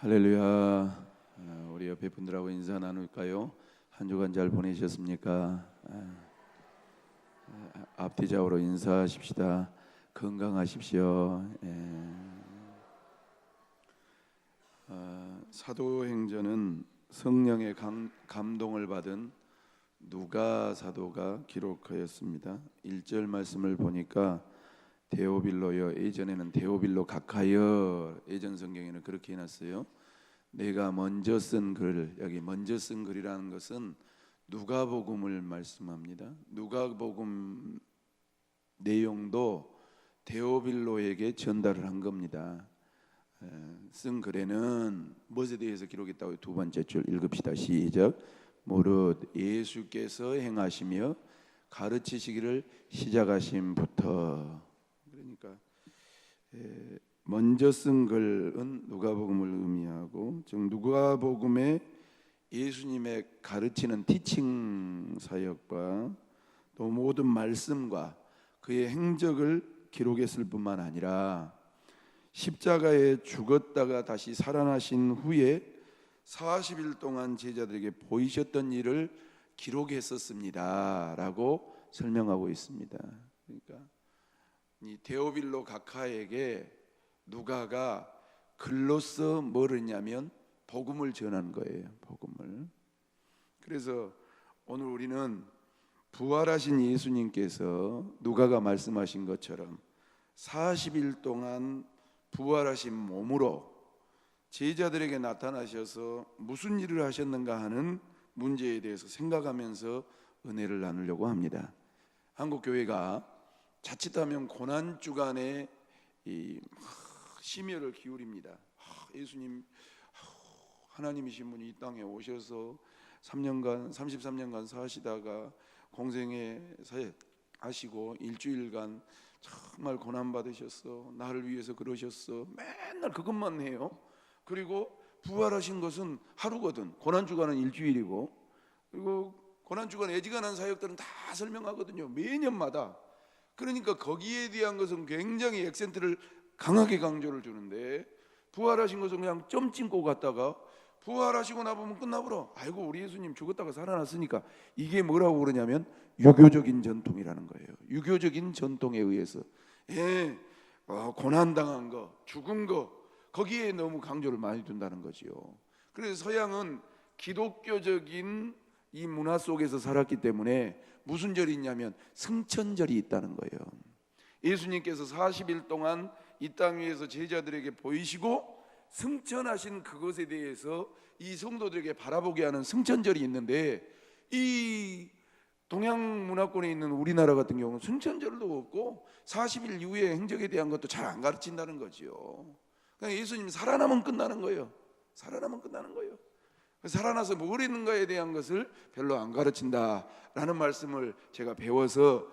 할렐루야. 우리 옆에 분들하고 인사 나눌까요? 한 주간 잘 보내셨습니까? 앞뒤 좌우로 인사하십시다. 건강하십시오. 사도행전은 성령의 감동을 받은 누가 사도가 기록하였습니다. 1절 말씀을 보니까 데오빌로여, 예전에는 데오빌로 각하여, 예전 성경에는 그렇게 해놨어요. 내가 먼저 쓴 글, 여기 먼저 쓴 글이라는 것은 누가복음을 말씀합니다. 누가복음 내용도 데오빌로에게 전달을 한 겁니다. 쓴 글에는 무엇에 대해서 기록했다고? 두 번째 줄 읽읍시다. 시작. 무릇 예수께서 행하시며 가르치시기를 시작하심부터. 그러니까 먼저 쓴 글은 누가복음을 의미하고, 즉 누가복음에 예수님의 가르치는 티칭 사역과 또 모든 말씀과 그의 행적을 기록했을 뿐만 아니라 십자가에 죽었다가 다시 살아나신 후에 40일 동안 제자들에게 보이셨던 일을 기록했었습니다 라고 설명하고 있습니다. 그러니까 이 데오빌로 각하에게 누가가 글로써 뭘 했냐면 복음을 전한 거예요. 복음을. 그래서 오늘 우리는 부활하신 예수님께서 누가가 말씀하신 것처럼 40일 동안 부활하신 몸으로 제자들에게 나타나셔서 무슨 일을 하셨는가 하는 문제에 대해서 생각하면서 은혜를 나누려고 합니다. 한국교회가 자칫하면 고난주간에 이 심혈을 기울입니다. 예수님 하나님이신 분이 이 땅에 오셔서 33년간 사시다가 공생애 하시고 일주일간 정말 고난 받으셨어. 나를 위해서 그러셨어. 맨날 그것만 해요. 그리고 부활하신 것은 하루거든. 고난주간은 일주일이고, 그리고 고난주간 애지간한 사역들은 다 설명하거든요. 매년마다. 그러니까 거기에 대한 것은 굉장히 액센트를 강하게 강조를 주는데, 부활하신 것은 그냥 점 찍고 갔다가 부활하시고 나보면 끝나버려. 아이고 우리 예수님 죽었다가 살아났으니까. 이게 뭐라고 그러냐면 유교적인 전통이라는 거예요. 유교적인 전통에 의해서 고난당한 거, 죽은 거, 거기에 너무 강조를 많이 둔다는 거지요. 그래서 서양은 기독교적인 이 문화 속에서 살았기 때문에 무슨 절이 있냐면 승천절이 있다는 거예요. 예수님께서 40일 동안 이 땅 위에서 제자들에게 보이시고 승천하신 그것에 대해서 이 성도들에게 바라보게 하는 승천절이 있는데, 이 동양 문화권에 있는 우리나라 같은 경우는 승천절도 없고 40일 이후의 행적에 대한 것도 잘 안 가르친다는 거지요. 그냥 예수님 살아나면 끝나는 거예요. 살아나면 끝나는 거예요. 살아나서 뭘 했는가에 대한 것을 별로 안 가르친다라는 말씀을 제가 배워서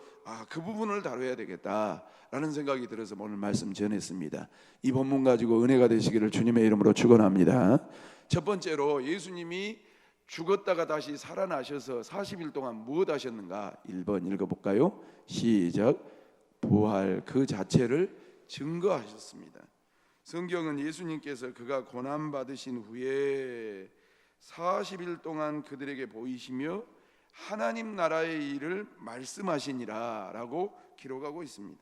그 부분을 다뤄야 되겠다라는 생각이 들어서 오늘 말씀 전했습니다. 이 본문 가지고 은혜가 되시기를 주님의 이름으로 축원합니다. 첫 번째로 예수님이 죽었다가 다시 살아나셔서 40일 동안 무엇 하셨는가? 1번 읽어볼까요? 시작. 부활 그 자체를 증거하셨습니다. 성경은 예수님께서 그가 고난받으신 후에 40일 동안 그들에게 보이시며 하나님 나라의 일을 말씀하시니라 라고 기록하고 있습니다.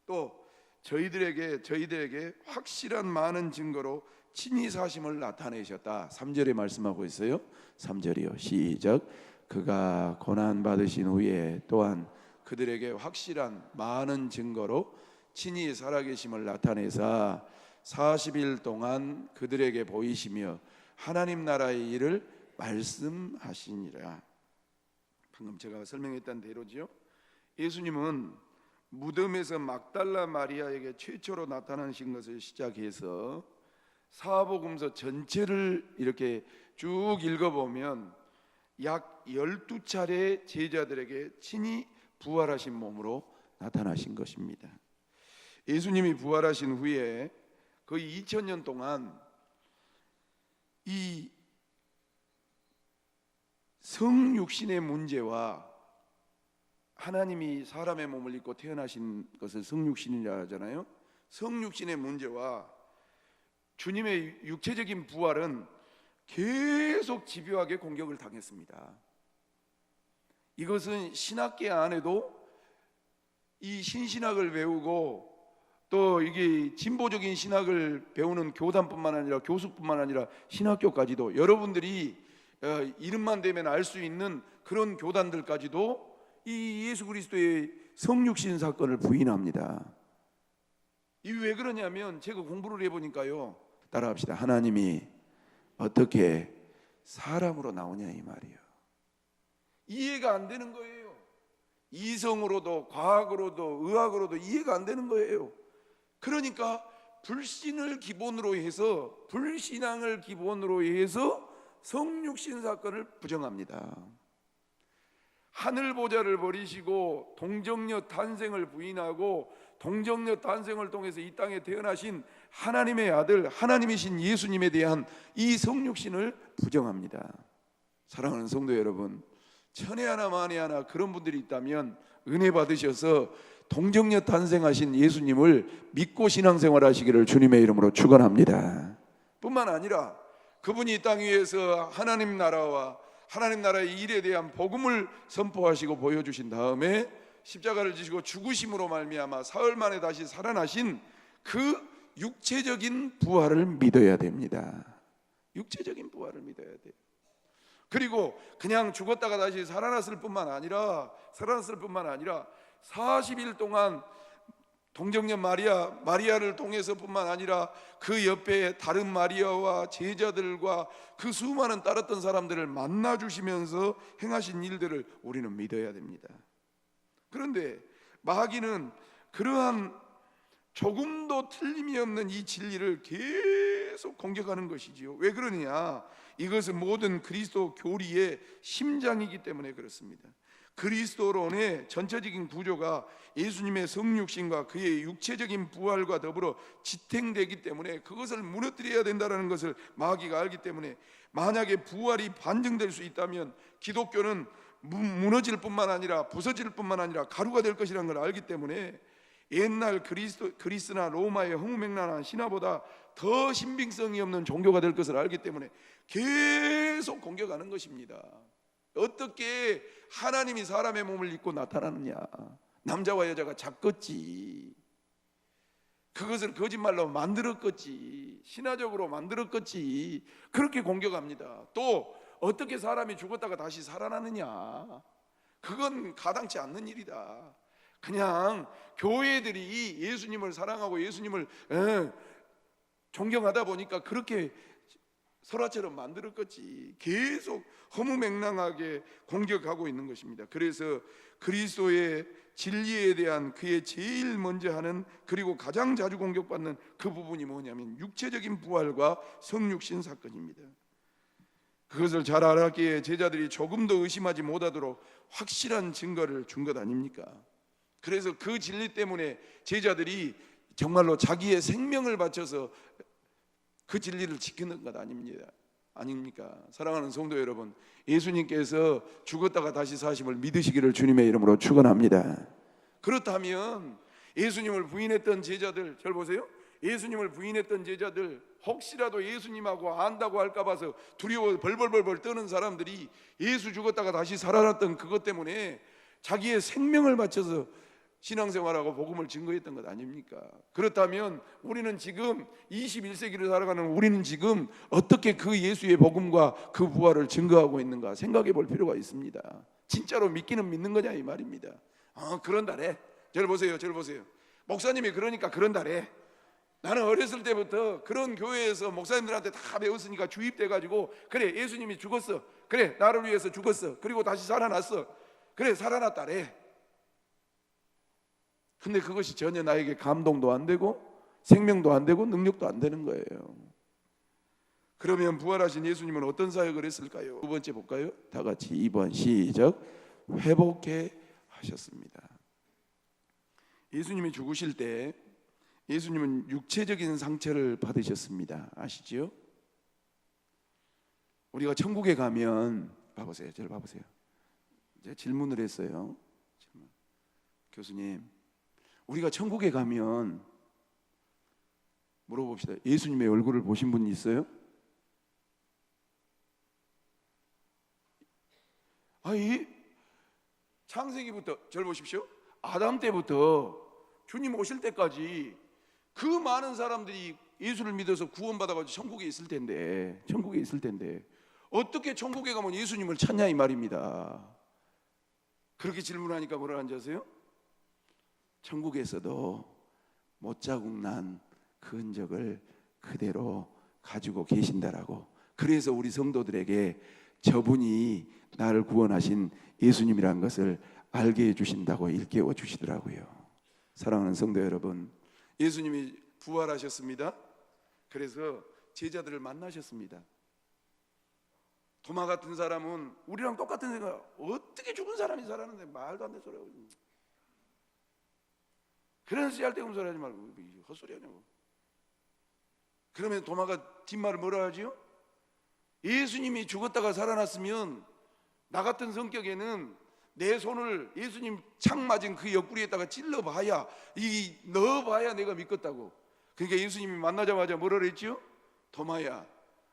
또 저희들에게 확실한 많은 증거로 친히 사심을 나타내셨다. 3절에 말씀하고 있어요. 3절이요. 시작. 그가 고난받으신 후에 또한 그들에게 확실한 많은 증거로 친히 살아계심을 나타내사 40일 동안 그들에게 보이시며 하나님 나라의 일을 말씀하시니라. 방금 제가 설명했던 대로지요. 예수님은 무덤에서 막달라 마리아에게 최초로 나타나신 것을 시작해서 사복음서 전체를 이렇게 쭉 읽어보면 약 12차례 제자들에게 친히 부활하신 몸으로 나타나신 것입니다. 예수님이 부활하신 후에 거의 2000년 동안 이 성육신의 문제와, 하나님이 사람의 몸을 입고 태어나신 것을 성육신이라 하잖아요. 성육신의 문제와 주님의 육체적인 부활은 계속 집요하게 공격을 당했습니다. 이것은 신학계 안에도 이 신신학을 배우고 또 이게 진보적인 신학을 배우는 교단뿐만 아니라 교수뿐만 아니라 신학교까지도 여러분들이 이름만 대면 알 수 있는 그런 교단들까지도 이 예수 그리스도의 성육신 사건을 부인합니다. 이 왜 그러냐면 제가 공부를 해보니까요, 따라합시다. 하나님이 어떻게 사람으로 나오냐 이 말이에요. 이해가 안 되는 거예요. 이성으로도 과학으로도 의학으로도 이해가 안 되는 거예요. 그러니까 불신을 기본으로 해서, 불신앙을 기본으로 해서 성육신 사건을 부정합니다. 하늘 보좌를 버리시고 동정녀 탄생을 부인하고 동정녀 탄생을 통해서 이 땅에 태어나신 하나님의 아들, 하나님이신 예수님에 대한 이 성육신을 부정합니다. 사랑하는 성도 여러분, 천에 하나 만에 하나 그런 분들이 있다면 은혜 받으셔서 동정녀 탄생하신 예수님을 믿고 신앙생활 하시기를 주님의 이름으로 축원합니다. 뿐만 아니라 그분이 이 땅 위에서 하나님 나라와 하나님 나라의 일에 대한 복음을 선포하시고 보여주신 다음에 십자가를 지시고 죽으심으로 말미암아 사흘 만에 다시 살아나신 그 육체적인 부활을 믿어야 됩니다. 육체적인 부활을 믿어야 돼요. 그리고 그냥 죽었다가 다시 살아났을 뿐만 아니라 40일 동안 동정녀 마리아를 통해서뿐만 아니라 그 옆에 다른 마리아와 제자들과 그 수많은 따랐던 사람들을 만나 주시면서 행하신 일들을 우리는 믿어야 됩니다. 그런데 마귀는 그러한 조금도 틀림이 없는 이 진리를 계속 공격하는 것이지요. 왜 그러느냐? 이것은 모든 그리스도 교리의 심장이기 때문에 그렇습니다. 그리스도론의 전체적인 구조가 예수님의 성육신과 그의 육체적인 부활과 더불어 지탱되기 때문에 그것을 무너뜨려야 된다는 것을 마귀가 알기 때문에, 만약에 부활이 반증될 수 있다면 기독교는 무너질 뿐만 아니라 부서질 뿐만 아니라 가루가 될 것이라는 걸 알기 때문에 옛날 그리스나 로마의 허무맹랑한 신화보다 더 신빙성이 없는 종교가 될 것을 알기 때문에 계속 공격하는 것입니다. 어떻게 하나님이 사람의 몸을 입고 나타나느냐? 남자와 여자가 작겠지. 그것을 거짓말로 만들었겠지. 신화적으로 만들었겠지. 그렇게 공격합니다. 또 어떻게 사람이 죽었다가 다시 살아나느냐? 그건 가당치 않는 일이다. 그냥 교회들이 예수님을 사랑하고 예수님을 존경하다 보니까 그렇게 설화처럼 만들었겠지. 계속 허무맹랑하게 공격하고 있는 것입니다. 그래서 그리스도의 진리에 대한 그의 제일 먼저 하는, 그리고 가장 자주 공격받는 그 부분이 뭐냐면 육체적인 부활과 성육신 사건입니다. 그것을 잘 알았기에 제자들이 조금도 의심하지 못하도록 확실한 증거를 준 것 아닙니까? 그래서 그 진리 때문에 제자들이 정말로 자기의 생명을 바쳐서 그 진리를 지키는 것 아닙니까? 사랑하는 성도 여러분, 예수님께서 죽었다가 다시 사심을 믿으시기를 주님의 이름으로 축원합니다. 그렇다면 예수님을 부인했던 제자들, 절 보세요. 예수님을 부인했던 제자들, 혹시라도 예수님하고 안다고 할까 봐서 두려워 벌벌벌 떠는 사람들이 예수 죽었다가 다시 살아났던 그것 때문에 자기의 생명을 바쳐서 신앙생활하고 복음을 증거했던 것 아닙니까? 그렇다면 우리는 지금 21세기를 살아가는 우리는 지금 어떻게 그 예수의 복음과 그 부활을 증거하고 있는가 생각해 볼 필요가 있습니다. 진짜로 믿기는 믿는 거냐 이 말입니다. 그런다래. 저를 보세요. 목사님이 그러니까 그런다래. 나는 어렸을 때부터 그런 교회에서 목사님들한테 다 배웠으니까 주입돼가지고, 그래 예수님이 죽었어, 그래 나를 위해서 죽었어, 그리고 다시 살아났어, 그래 살아났다래. 근데 그것이 전혀 나에게 감동도 안 되고 생명도 안 되고 능력도 안 되는 거예요. 그러면 부활하신 예수님은 어떤 사역을 했을까요? 두 번째 볼까요? 다 같이 2번 시작. 회복해 하셨습니다. 예수님이 죽으실 때 예수님은 육체적인 상처를 받으셨습니다. 아시지요? 우리가 천국에 가면 봐보세요. 저를 봐보세요. 제가 질문을 했어요. 질문. 교수님, 우리가 천국에 가면 물어봅시다. 예수님의 얼굴을 보신 분 있어요? 아니, 창세기부터 절 보십시오. 아담 때부터 주님 오실 때까지 그 많은 사람들이 예수를 믿어서 구원받아가지고 천국에 있을 텐데 어떻게 천국에 가면 예수님을 찾냐 이 말입니다. 그렇게 질문하니까 뭐라 하는지 아세요? 천국에서도 못자국 난 그 흔적을 그대로 가지고 계신다라고. 그래서 우리 성도들에게 저분이 나를 구원하신 예수님이라는 것을 알게 해주신다고 일깨워 주시더라고요. 사랑하는 성도 여러분, 예수님이 부활하셨습니다. 그래서 제자들을 만나셨습니다. 도마 같은 사람은 우리랑 똑같은 생각, 어떻게 죽은 사람이 살았는데 말도 안 되는 소리 하고 있는 거예요. 그래서 짤데없는 소리 하지 말고 헛소리 하냐고. 그러면 도마가 뒷말을 뭐라 하지요? 예수님이 죽었다가 살아났으면 나 같은 성격에는 내 손을 예수님 창 맞은 그 옆구리에다가 찔러봐야, 넣어봐야 내가 믿겠다고. 그러니까 예수님이 만나자마자 뭐라 그랬지요? 도마야,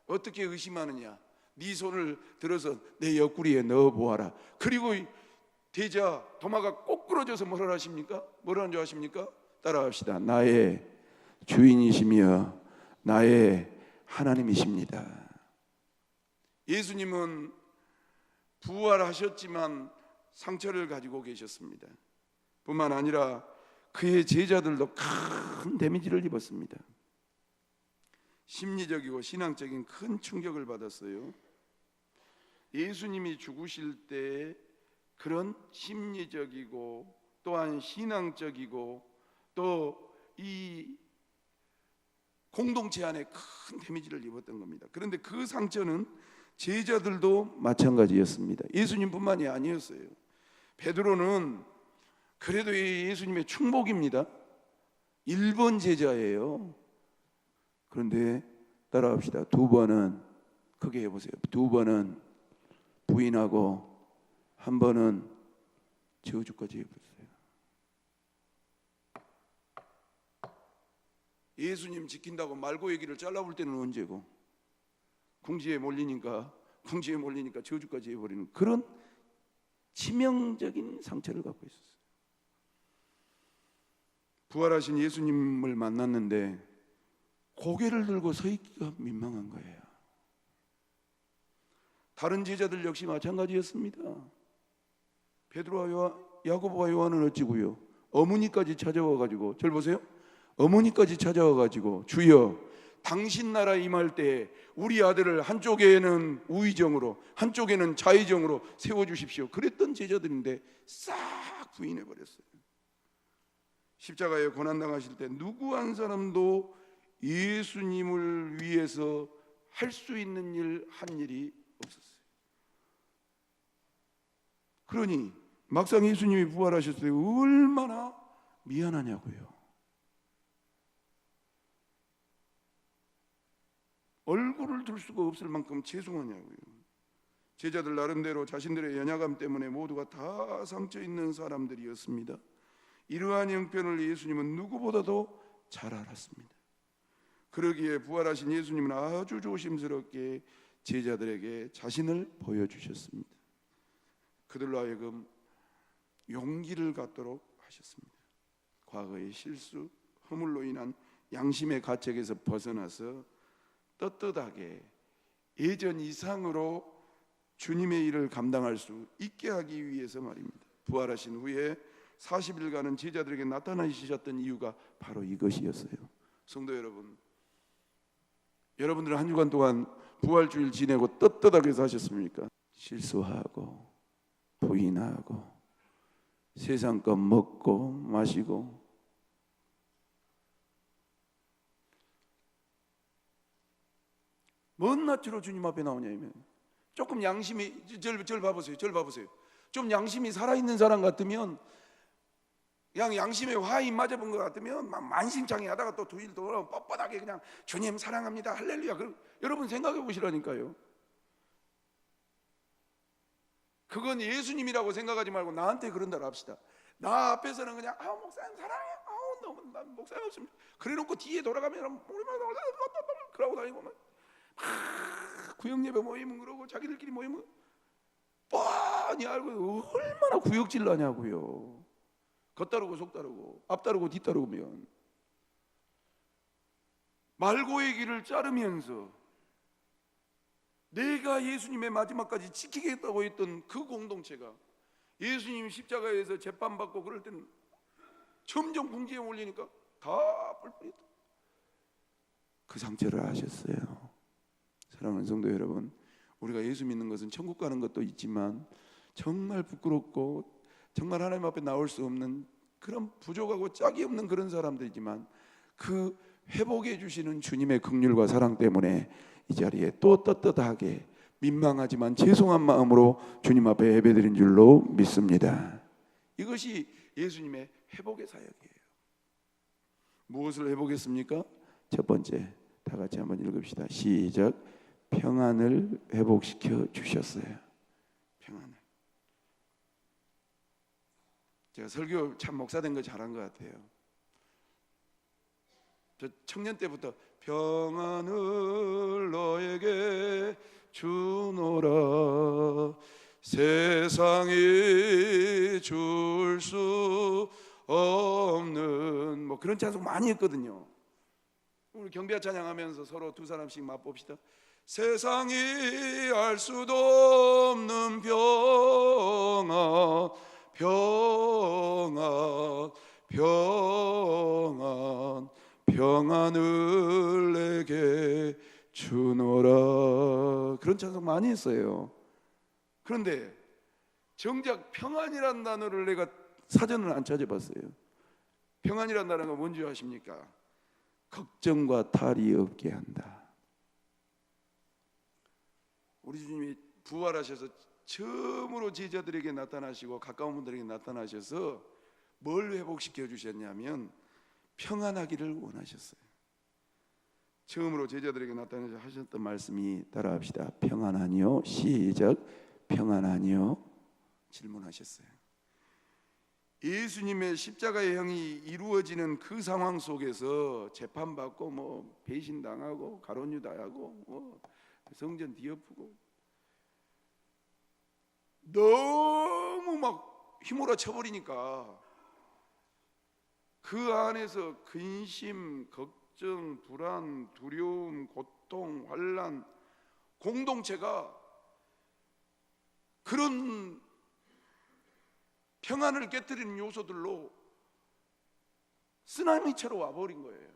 어떻게 의심하느냐? 네 손을 들어서 내 옆구리에 넣어보아라. 그리고 대자 도마가 꼬꾸러져서 뭐라 하십니까? 뭐라 하는 줄 아십니까? 따라합시다. 나의 주인이시며 나의 하나님이십니다. 예수님은 부활하셨지만 상처를 가지고 계셨습니다. 뿐만 아니라 그의 제자들도 큰 데미지를 입었습니다. 심리적이고 신앙적인 큰 충격을 받았어요. 예수님이 죽으실 때 그런 심리적이고 또한 신앙적이고 또 이 공동체 안에 큰 데미지를 입었던 겁니다. 그런데 그 상처는 제자들도 마찬가지였습니다. 예수님뿐만이 아니었어요. 베드로는 그래도 예수님의 축복입니다. 1번 제자예요. 그런데 따라합시다. 2번은 크게 해보세요. 2번은 부인하고 1번은 저주까지 해버렸어요. 예수님 지킨다고 말고 얘기를 잘라볼 때는 언제고, 궁지에 몰리니까 저주까지 해버리는 그런 치명적인 상처를 갖고 있었어요. 부활하신 예수님을 만났는데 고개를 들고 서 있기가 민망한 거예요. 다른 제자들 역시 마찬가지였습니다. 베드로와 야고보와 요한은 어찌고요? 어머니까지 찾아와가지고, 절 보세요. 어머니까지 찾아와가지고 주여, 당신 나라 임할 때 우리 아들을 한쪽에는 우의정으로 한쪽에는 좌의정으로 세워주십시오. 그랬던 제자들인데 싹 부인해버렸어요. 십자가에 고난당하실 때 누구 한 사람도 예수님을 위해서 할 수 있는 일 한 일이 없었어요. 그러니 막상 예수님이 부활하셨을 때 얼마나 미안하냐고요. 얼굴을 들 수가 없을 만큼 죄송하냐고요. 제자들 나름대로 자신들의 연약함 때문에 모두가 다 상처 있는 사람들이었습니다. 이러한 형편을 예수님은 누구보다도 잘 알았습니다. 그러기에 부활하신 예수님은 아주 조심스럽게 제자들에게 자신을 보여주셨습니다. 그들로 하여금 용기를 갖도록 하셨습니다. 과거의 실수, 허물로 인한 양심의 가책에서 벗어나서 떳떳하게 예전 이상으로 주님의 일을 감당할 수 있게 하기 위해서 말입니다. 부활하신 후에 40일간은 제자들에게 나타나셨던 이유가 바로 이것이었어요. 성도 여러분, 여러분들은 한 주간 동안 부활주일 지내고 떳떳하게 사셨습니까? 실수하고 부인하고 세상 것 먹고 마시고 뭔 낯으로 주님 앞에 나오냐면, 조금 양심이, 절 봐보세요. 좀 양심이 살아있는 사람 같으면, 그냥 양심에 화인 맞아본 것 같으면 막 만신창이 하다가 또 2일 돌아 뻣뻣하게 그냥 주님 사랑합니다 할렐루야. 그럼 여러분 생각해 보시라니까요. 그건 예수님이라고 생각하지 말고 나한테 그런다고 합시다. 나 앞에서는 그냥 목사님 사랑해, 너무 난 목사님 없으면 그래놓고 뒤에 돌아가면 그러고 다니고 막 구역 예배 모이면 그러고 자기들끼리 모이면 뻔히 알고 얼마나 구역질 나냐고요. 겉다르고 속다르고 앞다르고 뒤따르면 말고의 길을 자르면서 내가 예수님의 마지막까지 지키겠다고 했던 그 공동체가 예수님 십자가에서 재판받고 그럴 때는 점점 궁지에 몰리니까 다 뿔뿔이 그 상처를 아셨어요. 사랑하는 성도 여러분, 우리가 예수 믿는 것은 천국 가는 것도 있지만 정말 부끄럽고 정말 하나님 앞에 나올 수 없는 그런 부족하고 짝이 없는 그런 사람들이지만 그 회복해 주시는 주님의 긍휼과 사랑 때문에 이 자리에 또 떳떳하게 민망하지만 죄송한 마음으로 주님 앞에 예배드린 줄로 믿습니다. 이것이 예수님의 회복의 사역이에요. 무엇을 회복했습니까? 첫 번째, 다 같이 한번 읽읍시다. 시작. 평안을 회복시켜 주셨어요. 평안을. 제가 설교 참 목사 된 거 잘한 것 같아요. 저 청년 때부터 평안을 너에게 주노라 세상이 줄 수 없는 뭐 그런 찬송 많이 했거든요. 우리 경배와 찬양하면서 서로 두 사람씩 맛봅시다. 세상이 알 수도 없는 평안 평안 평안 평안을 내게 주노라 그런 찬송 많이 했어요. 그런데 정작 평안이란 단어를 내가 사전을 안 찾아봤어요. 평안이란 단어가 뭔지 아십니까? 걱정과 탈이 없게 한다. 우리 주님이 부활하셔서 처음으로 제자들에게 나타나시고 가까운 분들에게 나타나셔서 뭘 회복시켜 주셨냐면 평안하기를 원하셨어요. 처음으로 제자들에게 나타나셔서 하셨던 말씀이 따라합시다. 평안하니요? 시작. 평안하니요? 질문하셨어요. 예수님의 십자가의 형이 이루어지는 그 상황 속에서 재판받고 뭐 배신당하고 가론유다하고 뭐 성전 뒤엎고 너무 막 휘몰아 쳐버리니까 그 안에서 근심, 걱정, 불안, 두려움, 고통, 환난 공동체가 그런 평안을 깨뜨리는 요소들로 쓰나미처럼 와버린 거예요.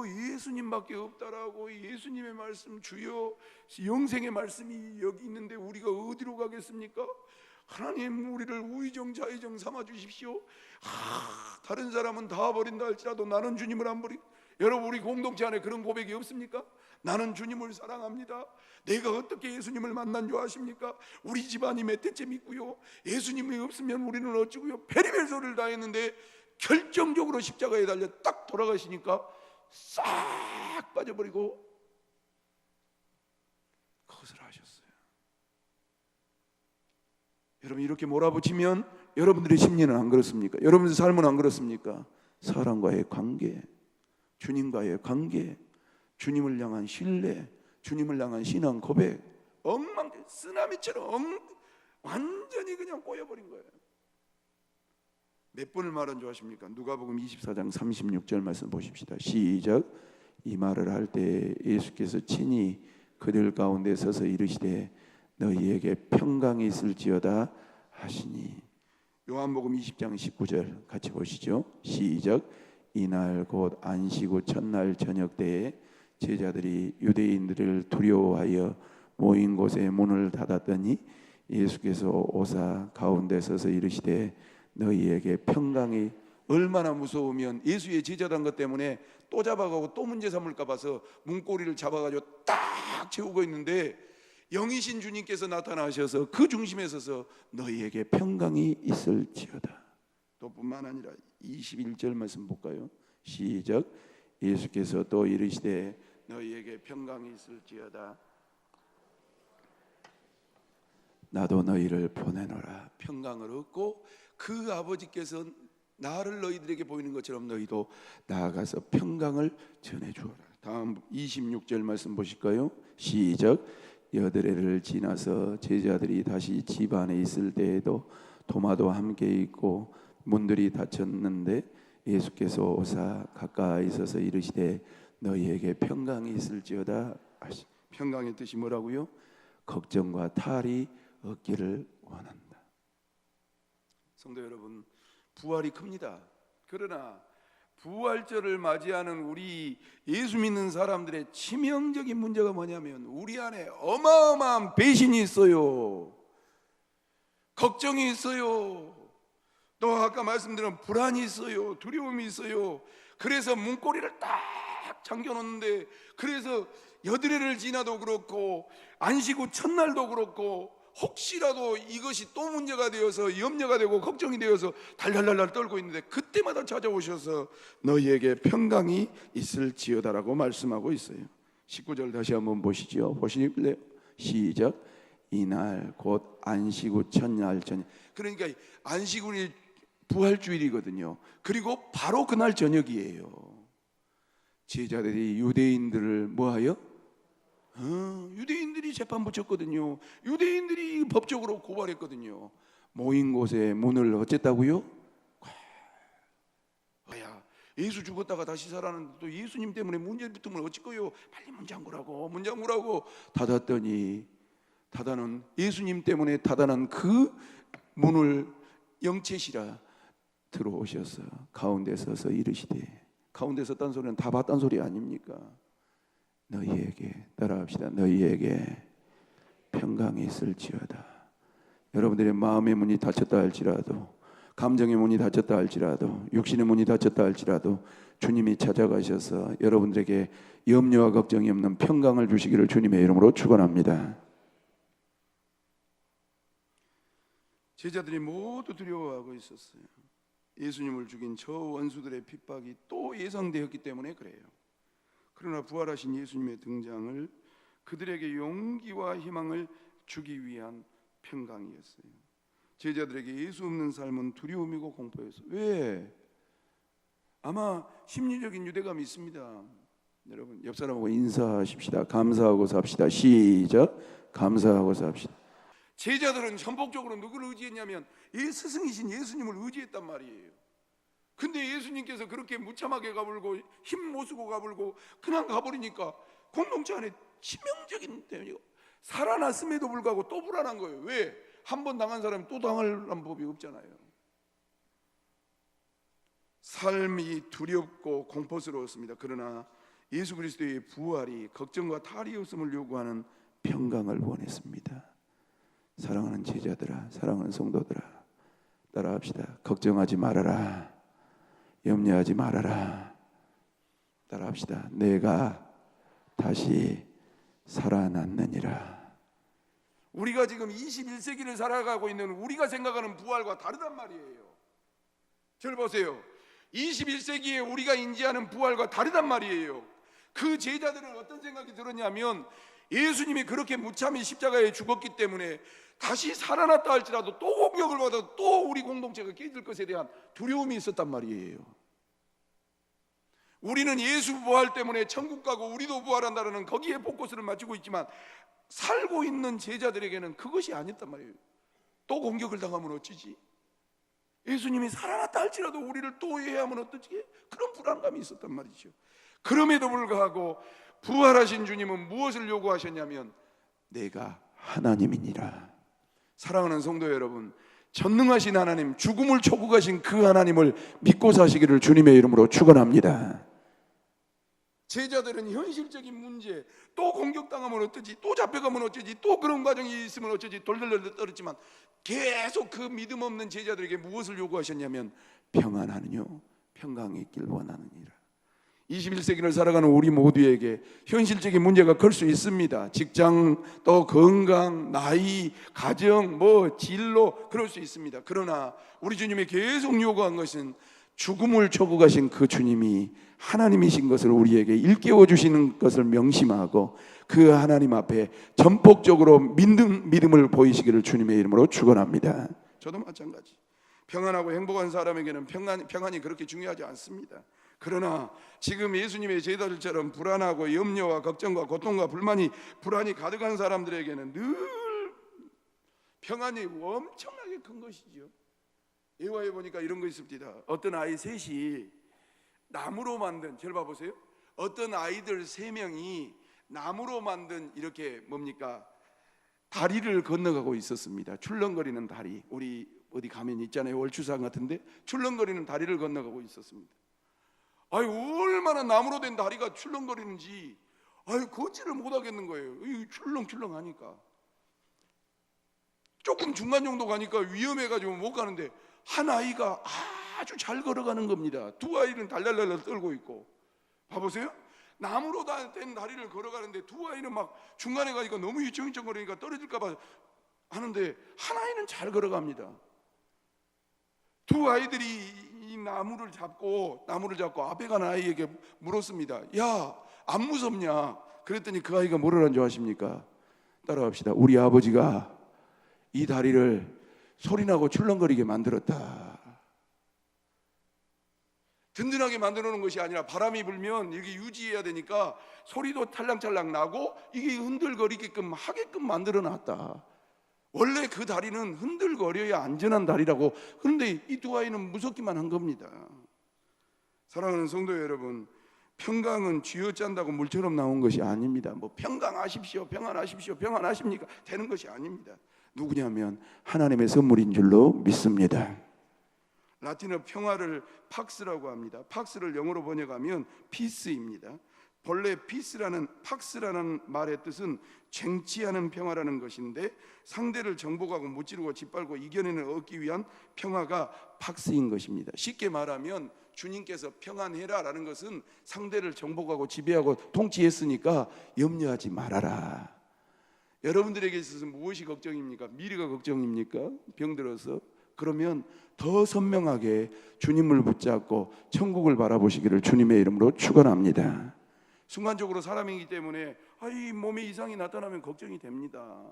예수님밖에 없다라고 예수님의 말씀 주여 영생의 말씀이 여기 있는데 우리가 어디로 가겠습니까? 하나님 우리를 우의정 좌의정 삼아 주십시오. 다른 사람은 다 버린다 할지라도 나는 주님을 안 버리고 여러분 우리 공동체 안에 그런 고백이 없습니까? 나는 주님을 사랑합니다. 내가 어떻게 예수님을 만난 줄 아십니까? 우리 집안이 몇 대째 믿고요 예수님이 없으면 우리는 어쩌고요 별의별 소리를 다 했는데 결정적으로 십자가에 달려 딱 돌아가시니까 싹 빠져버리고 그것을 하셨어요. 여러분 이렇게 몰아붙이면 여러분들의 심리는 안 그렇습니까? 여러분의 삶은 안 그렇습니까? 사람과의 관계, 주님과의 관계, 주님을 향한 신뢰, 주님을 향한 신앙 고백 쓰나미처럼 완전히 그냥 꼬여버린 거예요. 몇 번을 말한 줄 아십니까? 누가복음 24장 36절 말씀 보십시다. 시작. 이 말을 할 때 예수께서 친히 그들 가운데 서서 이르시되 너희에게 평강이 있을지어다 하시니. 요한복음 20장 19절 같이 보시죠. 시작. 이날 곧 안식 후 첫날 저녁 때에 제자들이 유대인들을 두려워하여 모인 곳에 문을 닫았더니 예수께서 오사 가운데 서서 이르시되 너희에게 평강이. 얼마나 무서우면 예수의 제자란 것 때문에 또 잡아가고 또 문제 삼을까 봐서 문고리를 잡아가지고 딱 채우고 있는데 영이신 주님께서 나타나셔서 그 중심에 서서 너희에게 평강이 있을지어다. 또 뿐만 아니라 21절 말씀 볼까요? 시작. 예수께서 또 이르시되 너희에게 평강이 있을지어다. 나도 너희를 보내노라. 평강을 얻고 그 아버지께서 나를 너희들에게 보이는 것처럼 너희도 나아가서 평강을 전해주어라. 다음 26절 말씀 보실까요? 시작. 여드레를 지나서 제자들이 다시 집 안에 있을 때에도 도마도 함께 있고 문들이 닫혔는데 예수께서 오사 가까이 서서 이르시되 너희에게 평강이 있을지어다. 평강의 뜻이 뭐라고요? 걱정과 탈이 없기를 원한다. 성도 여러분, 부활이 큽니다. 그러나 부활절을 맞이하는 우리 예수 믿는 사람들의 치명적인 문제가 뭐냐면 우리 안에 어마어마한 배신이 있어요. 걱정이 있어요. 또 아까 말씀드린 불안이 있어요. 두려움이 있어요. 그래서 문고리를 딱 잠겨놓는데, 그래서 여드레를 지나도 그렇고 안식 후 첫날도 그렇고 혹시라도 이것이 또 문제가 되어서 염려가 되고 걱정이 되어서 달달달달 떨고 있는데 그때마다 찾아오셔서 너희에게 평강이 있을지어다라고 말씀하고 있어요. 19절 다시 한번 보시죠. 보실래요? 시작. 이날 곧 안식 후 첫날 저녁. 그러니까 안식 후이 부활주일이거든요. 그리고 바로 그날 저녁이에요. 제자들이 유대인들을 뭐하여? 유대인들이 재판 붙였거든요. 유대인들이 법적으로 고발했거든요. 모인 곳에 문을 어쨌다고요? 예수 죽었다가 다시 살아났는데 또 예수님 때문에 문제 붙으면 어쩔 거요? 빨리 문 잠그라고 닫았더니 닫아놓은 예수님 때문에 닫아놓은 그 문을 영채시라 들어오셔서 가운데 서서 이르시되, 가운데 섰다는 소리는 다 봤다는 소리 아닙니까? 너희에게, 따라합시다. 너희에게 평강이 있을지어다. 여러분들의 마음의 문이 닫혔다 할지라도, 감정의 문이 닫혔다 할지라도, 육신의 문이 닫혔다 할지라도 주님이 찾아가셔서 여러분들에게 염려와 걱정이 없는 평강을 주시기를 주님의 이름으로 축원합니다. 제자들이 모두 두려워하고 있었어요. 예수님을 죽인 저 원수들의 핍박이 또 예상되었기 때문에 그래요. 그러나 부활하신 예수님의 등장을 그들에게 용기와 희망을 주기 위한 평강이었어요. 제자들에게 예수 없는 삶은 두려움이고 공포였어요. 왜? 아마 심리적인 유대감이 있습니다. 여러분 옆 사람하고 인사하십시다. 감사하고 삽시다. 시작. 감사하고 삽시다. 제자들은 전폭적으로 누구를 의지했냐면 스승이신 예수님을 의지했단 말이에요. 근데 예수님께서 그렇게 무참하게 가불고 힘 못 쓰고 가불고 그냥 가버리니까 공동체 안에 치명적인 때문에 살아났음에도 불구하고 또 불안한 거예요. 왜? 한 번 당한 사람이 또 당할 법이 없잖아요. 삶이 두렵고 공포스러웠습니다. 그러나 예수 그리스도의 부활이 걱정과 탈이 없음을 요구하는 평강을 원했습니다. 사랑하는 제자들아, 사랑하는 성도들아, 따라합시다. 걱정하지 말아라. 염려하지 말아라. 따라합시다. 내가 다시 살아났느니라. 우리가 지금 21세기를 살아가고 있는 우리가 생각하는 부활과 다르단 말이에요. 저를 보세요. 21세기에 우리가 인지하는 부활과 다르단 말이에요. 그 제자들은 어떤 생각이 들었냐면 예수님이 그렇게 무참히 십자가에 죽었기 때문에 다시 살아났다 할지라도 또 공격을 받아도 또 우리 공동체가 깨질 것에 대한 두려움이 있었단 말이에요. 우리는 예수 부활 때문에 천국 가고 우리도 부활한다는 거기에 포커스를 맞추고 있지만 살고 있는 제자들에게는 그것이 아니었단 말이에요. 또 공격을 당하면 어찌지? 예수님이 살아났다 할지라도 우리를 또 해하면 어떠지? 그런 불안감이 있었단 말이죠. 그럼에도 불구하고 부활하신 주님은 무엇을 요구하셨냐면 내가 하나님이니라. 사랑하는 성도 여러분, 전능하신 하나님, 죽음을 초국하신 그 하나님을 믿고 사시기를 주님의 이름으로 축원합니다. 제자들은 현실적인 문제, 또 공격당하면 어쩌지, 또 잡혀가면 어쩌지, 또 그런 과정이 있으면 어쩌지 돌돌돌 떨었지만 계속 그 믿음 없는 제자들에게 무엇을 요구하셨냐면 평안하느뇨, 평강이 있길 원하느니라. 21세기를 살아가는 우리 모두에게 현실적인 문제가 클 수 있습니다. 직장, 또 건강, 나이, 가정, 진로 그럴 수 있습니다. 그러나 우리 주님이 계속 요구한 것은 죽음을 초고 가신 그 주님이 하나님이신 것을 우리에게 일깨워 주시는 것을 명심하고 그 하나님 앞에 전폭적으로 믿음을 보이시기를 주님의 이름으로 축원합니다. 저도 마찬가지. 평안하고 행복한 사람에게는 평안이 그렇게 중요하지 않습니다. 그러나 지금 예수님의 제자들처럼 불안하고 염려와 걱정과 고통과 불안이 가득한 사람들에게는 늘 평안이 엄청나게 큰 것이죠. 예화에 보니까 이런 거 있습니다. 어떤 아이 셋이 나무로 만든, 절 봐보세요. 어떤 아이들 3명이 나무로 만든 이렇게 뭡니까? 다리를 건너가고 있었습니다. 출렁거리는 다리. 우리 어디 가면 있잖아요. 월추산 같은데 출렁거리는 다리를 건너가고 있었습니다. 아유, 얼마나 나무로 된 다리가 출렁거리는지 걷지를 못하겠는 거예요. 출렁출렁하니까. 조금 중간 정도 가니까 위험해가지고 못 가는데 한 아이가 아주 잘 걸어가는 겁니다. 2 아이는 달달달 떨고 있고. 봐보세요. 나무로 된 다리를 걸어가는데 2 아이는 막 중간에 가니까 너무 유청유청거리니까 떨어질까봐 하는데 한 아이는 잘 걸어갑니다. 2 아이들이 이 나무를 잡고 앞에 간 아이에게 물었습니다. 야, 안 무섭냐? 그랬더니 그 아이가 뭐라는 줄 아십니까? 따라합시다. 우리 아버지가 이 다리를 소리나고 출렁거리게 만들었다. 든든하게 만들어 놓은 것이 아니라 바람이 불면 이게 유지해야 되니까 소리도 탈랑탈랑 나고 이게 흔들거리게끔 하게끔 만들어 놨다. 원래 그 다리는 흔들거려야 안전한 다리라고. 그런데 이 2 아이는 무섭기만 한 겁니다. 사랑하는 성도 여러분, 평강은 쥐어짠다고 물처럼 나온 것이 아닙니다. 뭐 평강하십시오, 평안하십시오, 평안하십니까? 되는 것이 아닙니다. 누구냐면 하나님의 선물인 줄로 믿습니다. 라틴어 평화를 팍스라고 합니다. 팍스를 영어로 번역하면 피스입니다. 본래 팍스라는 말의 뜻은 쟁취하는 평화라는 것인데 상대를 정복하고 무찌르고 짓밟고 이겨내는 얻기 위한 평화가 팍스인 것입니다. 쉽게 말하면 주님께서 평안해라 라는 것은 상대를 정복하고 지배하고 통치했으니까 염려하지 말아라. 여러분들에게 있어서 무엇이 걱정입니까? 미래가 걱정입니까? 병들어서? 그러면 더 선명하게 주님을 붙잡고 천국을 바라보시기를 주님의 이름으로 축원합니다. 순간적으로 사람이기 때문에 몸에 이상이 나타나면 걱정이 됩니다.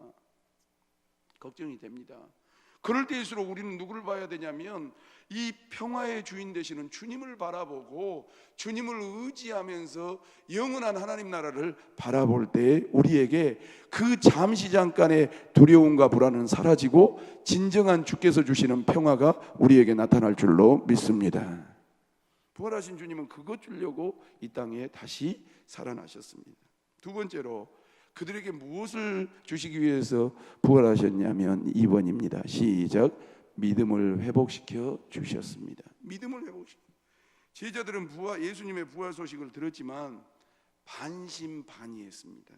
걱정이 됩니다. 그럴 때일수록 우리는 누구를 봐야 되냐면 이 평화의 주인 되시는 주님을 바라보고 주님을 의지하면서 영원한 하나님 나라를 바라볼 때 우리에게 그 잠시 잠깐의 두려움과 불안은 사라지고 진정한 주께서 주시는 평화가 우리에게 나타날 줄로 믿습니다. 부활하신 주님은 그것 주려고 이 땅에 다시 살아나셨습니다. 2 번째로 그들에게 무엇을 주시기 위해서 부활하셨냐면 2번입니다. 시작. 믿음을 회복시켜 주셨습니다. 믿음을 회복시켜. 제자들은 예수님의 부활 소식을 들었지만 반신반의했습니다.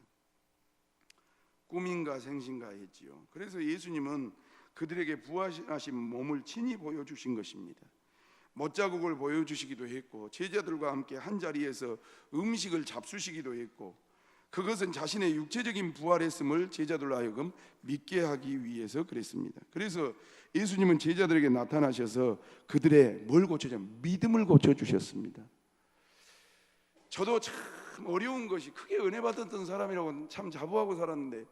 꿈인가 생신가 했지요. 그래서 예수님은 그들에게 부활하신 몸을 친히 보여주신 것입니다. 못자국을 보여주시기도 했고 제자들과 함께 한 자리에서 음식을 잡수시기도 했고 그것은 자신의 육체적인 부활했음을 제자들로 하여금 믿게 하기 위해서 그랬습니다. 그래서 예수님은 제자들에게 나타나셔서 그들의 뭘 고쳐주냐면 믿음을 고쳐주셨습니다. 저도 참 어려운 것이 크게 은혜 받았던 사람이라고 참 자부하고 살았는데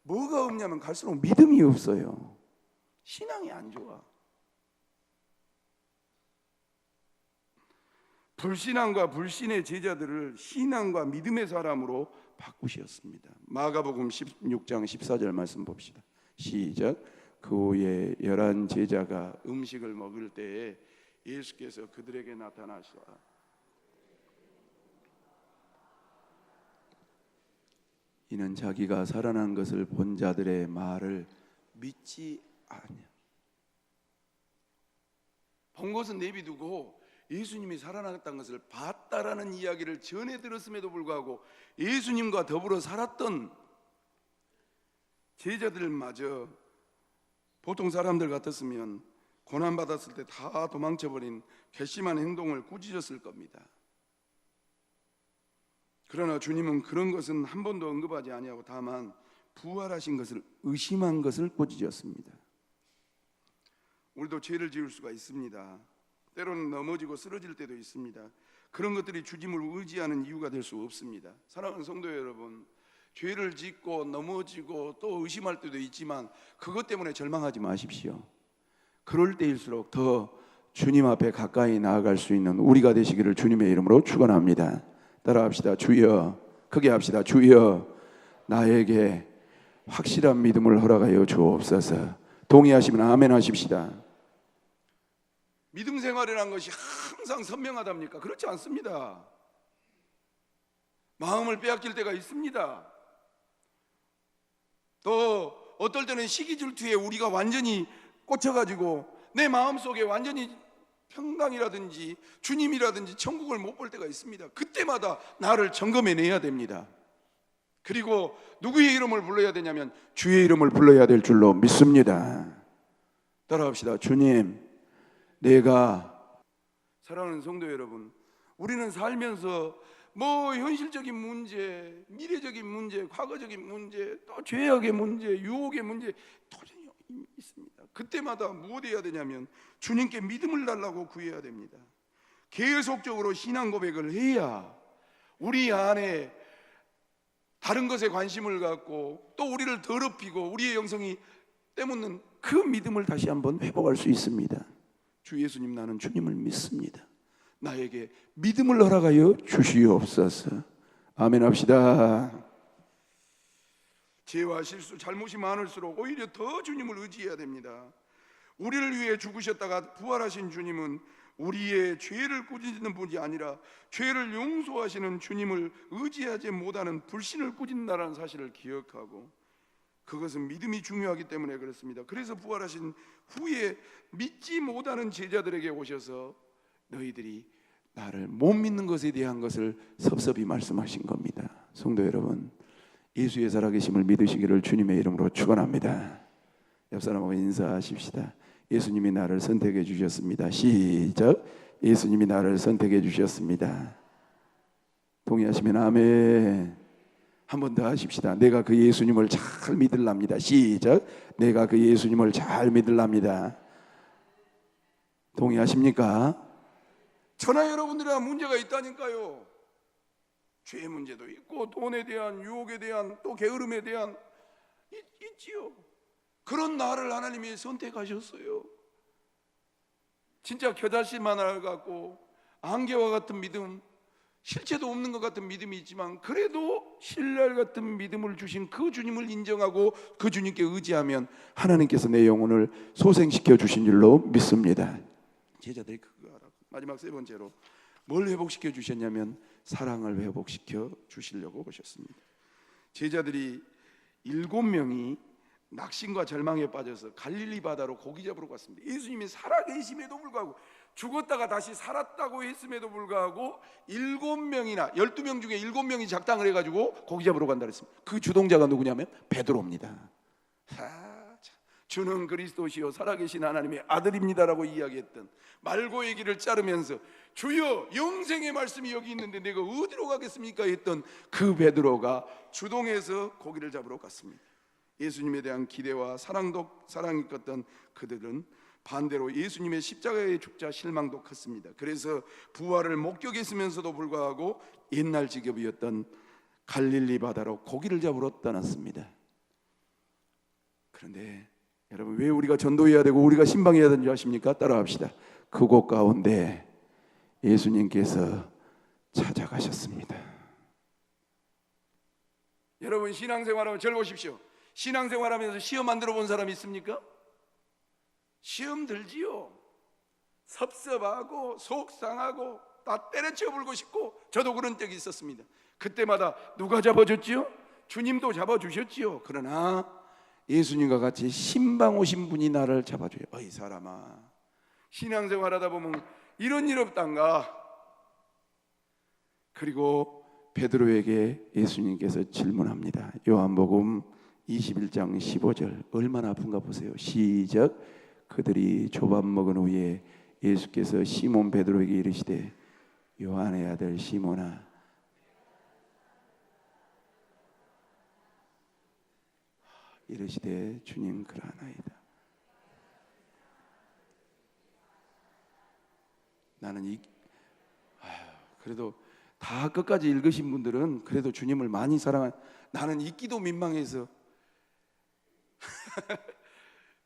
뭐가 없냐면 갈수록 믿음이 없어요. 신앙이 안 좋아. 불신앙과 불신의 제자들을 신앙과 믿음의 사람으로 바꾸셨습니다. 마가복음 16장 14절 말씀 봅시다. 시작. 그 후에 11 제자가 음식을 먹을 때에 예수께서 그들에게 나타나시사 이는 자기가 살아난 것을 본 자들의 말을 믿지 않냐. 본 것은 내비두고 예수님이 살아났다는 것을 봤다라는 이야기를 전해 들었음에도 불구하고 예수님과 더불어 살았던 제자들마저 보통 사람들 같았으면 고난받았을 때 다 도망쳐버린 괘씸한 행동을 꾸짖었을 겁니다. 그러나 주님은 그런 것은 한 번도 언급하지 아니하고 다만 부활하신 것을 의심한 것을 꾸짖었습니다. 우리도 죄를 지을 수가 있습니다. 때로는 넘어지고 쓰러질 때도 있습니다. 그런 것들이 주님을 의지하는 이유가 될 수 없습니다. 사랑하는 성도 여러분, 죄를 짓고 넘어지고 또 의심할 때도 있지만 그것 때문에 절망하지 마십시오. 그럴 때일수록 더 주님 앞에 가까이 나아갈 수 있는 우리가 되시기를 주님의 이름으로 축원합니다. 따라합시다. 주여, 크게 합시다. 주여, 나에게 확실한 믿음을 허락하여 주옵소서. 동의하시면 아멘 하십시다. 믿음 생활이라는 것이 항상 선명하답니까? 그렇지 않습니다. 마음을 빼앗길 때가 있습니다. 또 어떨 때는 시기 질투에 우리가 완전히 꽂혀가지고 내 마음속에 완전히 평강이라든지 주님이라든지 천국을 못 볼 때가 있습니다. 그때마다 나를 점검해내야 됩니다. 그리고 누구의 이름을 불러야 되냐면 주의 이름을 불러야 될 줄로 믿습니다. 따라합시다. 주님, 내가, 사랑하는 성도 여러분, 우리는 살면서 뭐 현실적인 문제, 미래적인 문제, 과거적인 문제, 또 죄악의 문제, 유혹의 문제 도전이 있습니다. 그때마다 무엇 해야 되냐면 주님께 믿음을 달라고 구해야 됩니다. 계속적으로 신앙 고백을 해야 우리 안에 다른 것에 관심을 갖고 또 우리를 더럽히고 우리의 영성이 때묻는 그 믿음을 다시 한번 회복할 수 있습니다. 주 예수님, 나는 주님을 믿습니다. 나에게 믿음을 허락하여 주시옵소서. 아멘 합시다. 죄와 실수, 잘못이 많을수록 오히려 더 주님을 의지해야 됩니다. 우리를 위해 죽으셨다가 부활하신 주님은 우리의 죄를 꾸짖는 분이 아니라 죄를 용서하시는 주님을 의지하지 못하는 불신을 꾸짖는다는 사실을 기억하고, 그것은 믿음이 중요하기 때문에 그렇습니다. 그래서 부활하신 후에 믿지 못하는 제자들에게 오셔서 너희들이 나를 못 믿는 것에 대한 것을 섭섭히 말씀하신 겁니다. 성도 여러분, 예수의 살아계심을 믿으시기를 주님의 이름으로 축원합니다. 옆 사람하고 인사하십시다. 예수님이 나를 선택해 주셨습니다. 시작. 예수님이 나를 선택해 주셨습니다. 동의하시면 아멘. 한 번 더 하십시다. 내가 그 예수님을 잘 믿을랍니다. 시작. 내가 그 예수님을 잘 믿을랍니다. 동의하십니까? 저나 여러분들이랑 문제가 있다니까요. 죄의 문제도 있고 돈에 대한 유혹에 대한 또 게으름에 대한 있지요. 그런 나를 하나님이 선택하셨어요. 진짜 겨자씨만 갖고 안개와 같은 믿음, 실체도 없는 것 같은 믿음이 있지만 그래도 신랄 같은 믿음을 주신 그 주님을 인정하고 그 주님께 의지하면 하나님께서 내 영혼을 소생시켜 주신 줄로 믿습니다. 제자들이 그거 알았고, 마지막 세 번째로 뭘 회복시켜 주셨냐면 사랑을 회복시켜 주시려고 오셨습니다. 제자들이 7명이 낙심과 절망에 빠져서 갈릴리 바다로 고기 잡으러 갔습니다. 예수님이 살아계심에도 불구하고, 죽었다가 다시 살았다고 했음에도 불구하고 7명이나 12명 중에 7명이 작당을 해가지고 고기 잡으러 간다 그랬습니다. 그 주동자가 누구냐면 베드로입니다. 주는 그리스도시요 살아계신 하나님의 아들입니다라고 이야기했던 말고의 길을 자르면서 주여 영생의 말씀이 여기 있는데 내가 어디로 가겠습니까 했던 그 베드로가 주동해서 고기를 잡으러 갔습니다. 예수님에 대한 기대와 사랑이 컸던 그들은 반대로 예수님의 십자가의 죽자 실망도 컸습니다. 그래서 부활을 목격했으면서도 불구하고 옛날 직업이었던 갈릴리 바다로 고기를 잡으러 떠났습니다. 그런데 여러분, 왜 우리가 전도해야 되고 우리가 신방해야 되는지 아십니까? 따라합시다. 그곳 가운데 예수님께서 찾아가셨습니다. 여러분, 신앙생활하면 절 보십시오. 신앙생활하면서 시험 안 들어본 사람 있습니까? 시험 들지요. 섭섭하고 속상하고 다 때려쳐 불고 싶고, 저도 그런 적이 있었습니다. 그때마다 누가 잡아줬지요? 주님도 잡아주셨지요. 그러나 예수님과 같이 신방 오신 분이 나를 잡아줘요. 어이 사람아, 신앙생활하다 보면 이런 일 없단가. 그리고 베드로에게 예수님께서 질문합니다. 요한복음 21장 15절, 얼마나 아픈가 보세요. 시작. 그들이 조밥 먹은 후에 예수께서 시몬 베드로에게 이르시되 요한의 아들 시몬아, 이르시되 주님 그러하나이다. 나는 그래도 다 끝까지 읽으신 분들은 그래도 주님을 많이 나는 읽기도 민망해서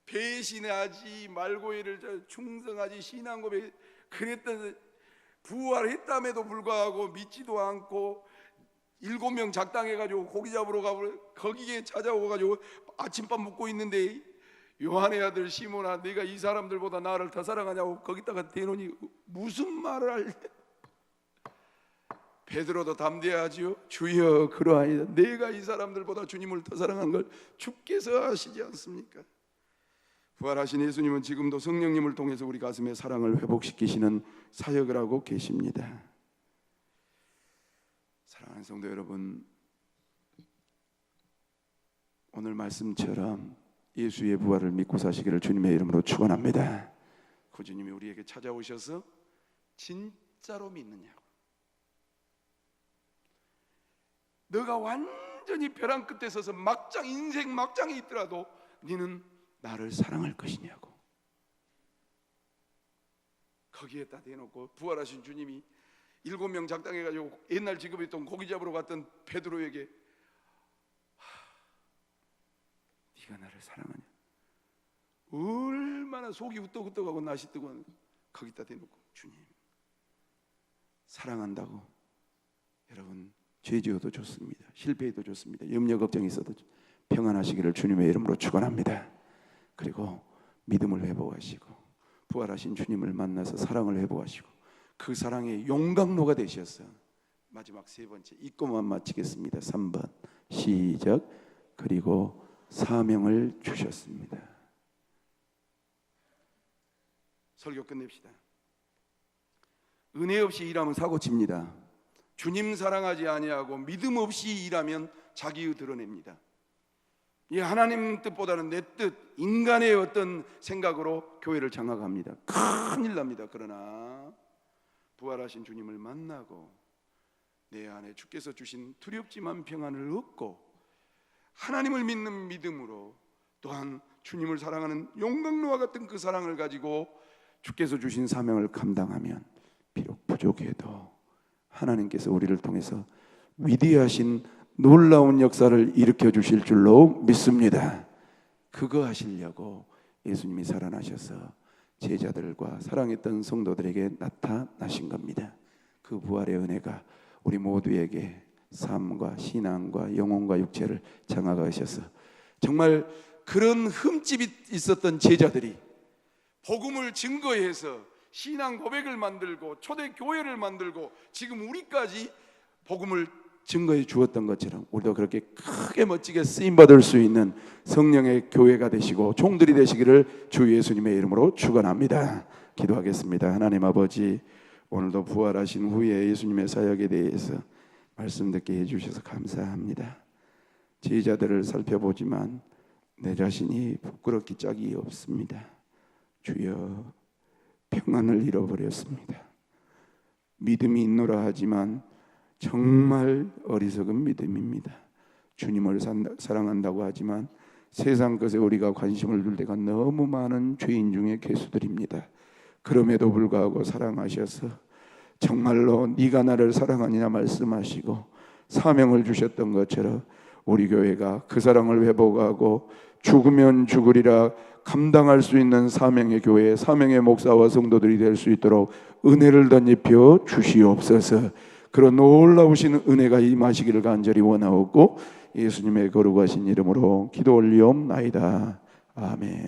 배신하지 말고 이를 충성하지 신앙 고백 그랬던 부활했담에도 불구하고 믿지도 않고 7명 작당해가지고 고기 잡으러 가고 거기에 찾아오가지고 아침밥 먹고 있는데 요한의 아들 시몬아 네가 이 사람들보다 나를 더 사랑하냐고 거기다가 대놓으니 무슨 말을 할 베드로도 담대하지요. 주여 그러하이다. 내가 이 사람들보다 주님을 더 사랑하는 걸 주께서 아시지 않습니까? 부활하신 예수님은 지금도 성령님을 통해서 우리 가슴에 사랑을 회복시키시는 사역을 하고 계십니다. 사랑하는 성도 여러분, 오늘 말씀처럼 예수의 부활을 믿고 사시기를 주님의 이름으로 축원합니다. 구주님이 우리에게 찾아오셔서 진짜로 믿느냐고, 너가 완전히 벼랑 끝에 서서 인생 막장에 있더라도 너는 나를 사랑할 것이냐고, 거기에다 대놓고 부활하신 주님이 7명 작당해가지고 옛날 직업했던 고기 잡으러 갔던 베드로에게 네가 나를 사랑하냐, 얼마나 속이 후떡후떡하고 낯이 뜨고 거기다 대놓고 주님 사랑한다고. 여러분 죄 지어도 좋습니다. 실패해도 좋습니다. 염려 걱정이 있어도 평안하시기를 주님의 이름으로 축원합니다. 그리고 믿음을 회복하시고 부활하신 주님을 만나서 사랑을 회복하시고 그 사랑의 용광로가 되셔서 마지막 세 번째 잊고만 마치겠습니다. 3번 시작. 그리고 사명을 주셨습니다. 설교 끝냅시다. 은혜 없이 일하면 사고칩니다. 주님 사랑하지 아니하고 믿음 없이 일하면 자기의 드러냅니다. 이 하나님 뜻보다는 내 뜻, 인간의 어떤 생각으로 교회를 장악합니다. 큰일 납니다. 그러나 부활하신 주님을 만나고 내 안에 주께서 주신 두렵지만 평안을 얻고 하나님을 믿는 믿음으로 또한 주님을 사랑하는 용광로와 같은 그 사랑을 가지고 주께서 주신 사명을 감당하면 비록 부족해도 하나님께서 우리를 통해서 위대하신 놀라운 역사를 일으켜 주실 줄로 믿습니다. 그거 하시려고 예수님이 살아나셔서 제자들과 사랑했던 성도들에게 나타나신 겁니다. 그 부활의 은혜가 우리 모두에게 삶과 신앙과 영혼과 육체를 장악하셔서 정말 그런 흠집이 있었던 제자들이 복음을 증거해서 신앙 고백을 만들고 초대 교회를 만들고 지금 우리까지 복음을 증거해 주었던 것처럼 우리도 그렇게 크게 멋지게 쓰임받을 수 있는 성령의 교회가 되시고 종들이 되시기를 주 예수님의 이름으로 축원합니다. 기도하겠습니다. 하나님 아버지, 오늘도 부활하신 후에 예수님의 사역에 대해서 말씀 듣게 해주셔서 감사합니다. 제자들을 살펴보지만 내 자신이 부끄럽기 짝이 없습니다. 주여, 평안을 잃어버렸습니다. 믿음이 있노라 하지만 정말 어리석은 믿음입니다. 주님을 사랑한다고 하지만 세상 것에 우리가 관심을 둘 때가 너무 많은 죄인 중에 괴수들입니다. 그럼에도 불구하고 사랑하셔서 정말로 네가 나를 사랑하느냐 말씀하시고 사명을 주셨던 것처럼 우리 교회가 그 사랑을 회복하고 죽으면 죽으리라 감당할 수 있는 사명의 교회, 사명의 목사와 성도들이 될 수 있도록 은혜를 덧입혀 주시옵소서. 그런 놀라우신 은혜가 임하시기를 간절히 원하옵고 예수님의 거룩하신 이름으로 기도 올리옵나이다. 아멘.